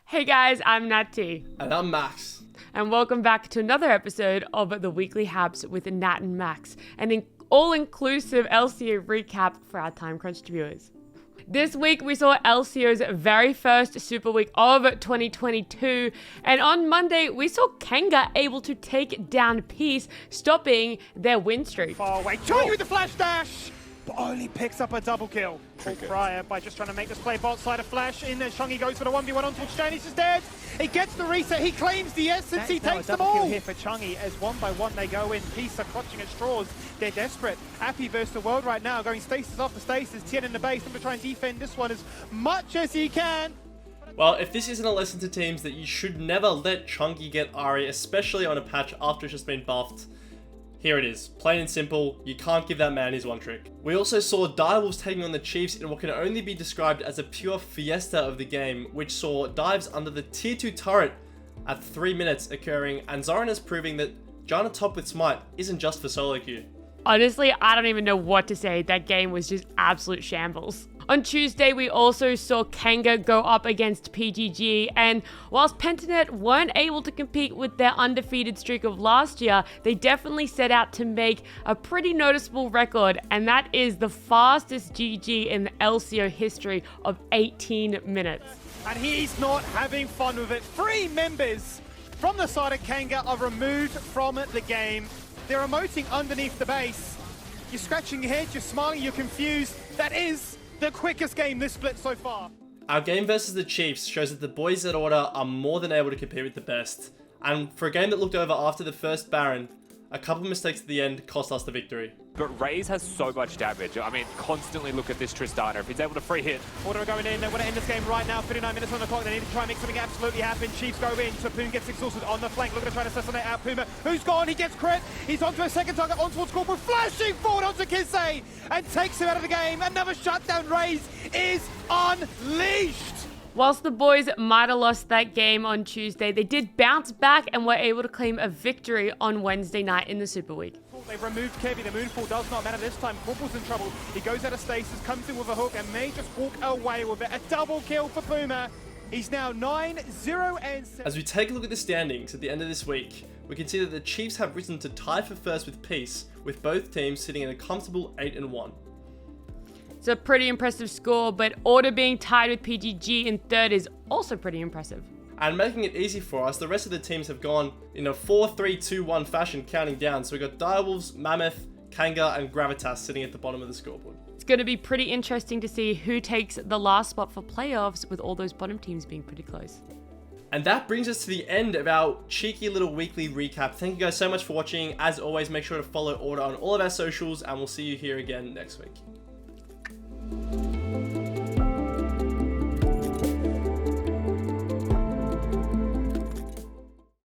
Hey guys, I'm Nattea. And I'm Max. And welcome back to another episode of the Weekly Haps with Nat and Max, an all-inclusive LCO recap for our time crunched viewers. This week we saw LCO's very first Super Week of 2022, and on Monday we saw Kanga able to take down Peace, stopping their win streak. Far away, Chongi with the flash dash, but only picks up a double kill. Fryer by just trying to make this play bot side of flash in there. Chongi goes for the 1v1 on Twitch. Janice is dead. He gets the reset. He claims the essence. He takes them all. Kill here for Chongi as one by one they go in. Peace are clutching at straws. They're desperate. Happy versus the world right now, going stasis after stasis. Tien in the base. I'm going to try and defend this one as much as he can. Well, if this isn't a lesson to teams that you should never let Chongi get Ari, especially on a patch after it's just been buffed, here it is. Plain and simple, you can't give that man his one trick. We also saw Direwolves taking on the Chiefs in what can only be described as a pure fiesta of the game, which saw dives under the tier 2 turret at 3 minutes occurring, and Zoranas proving that Janna top with Smite isn't just for solo queue. Honestly, I don't even know what to say. That game was just absolute shambles. On Tuesday, we also saw Kanga go up against PGG, and whilst Pentanet weren't able to compete with their undefeated streak of last year, they definitely set out to make a pretty noticeable record, and that is the fastest GG in the LCO history of 18 minutes. And he's not having fun with it. 3 members from the side of Kanga are removed from the game. They're emoting underneath the base. You're scratching your head, you're smiling, you're confused. That is the quickest game this split so far. Our game versus the Chiefs shows that the boys at Order are more than able to compete with the best. And for a game that looked over after the first Baron, a couple of mistakes at the end cost us the victory. But Raze has so much damage. I mean, constantly look at this Tristana. If he's able to free hit. Order are going in. They want to end this game right now. 59 minutes on the clock. They need to try and make something absolutely happen. Chiefs go in. Sapoon gets exhausted on the flank. Looking to try to assassinate out Puma. Who's gone? He gets crit. He's onto a second target. On towards Corporal. Flashing forward onto Kisei. And takes him out of the game. Another shutdown. Raze is unleashed. Whilst the boys might have lost that game on Tuesday, they did bounce back and were able to claim a victory on Wednesday night in the Super Week. They've removed Kevy. The Moonfall does not matter this time. Corporal's in trouble. He goes out of stasis, comes in with a hook, and may just walk away with it. A double kill for Puma. He's now 9-0 and 7. As we take a look at the standings at the end of this week, we can see that the Chiefs have risen to tie for first with Peace, with both teams sitting in a comfortable 8-1. It's a pretty impressive score, but Order being tied with PGG in third is also pretty impressive. And making it easy for us, the rest of the teams have gone in a 4-3-2-1 fashion counting down. So we've got Direwolves, Mammoth, Kanga, and Gravitas sitting at the bottom of the scoreboard. It's going to be pretty interesting to see who takes the last spot for playoffs, with all those bottom teams being pretty close. And that brings us to the end of our cheeky little weekly recap. Thank you guys so much for watching. As always, make sure to follow Order on all of our socials, and we'll see you here again next week.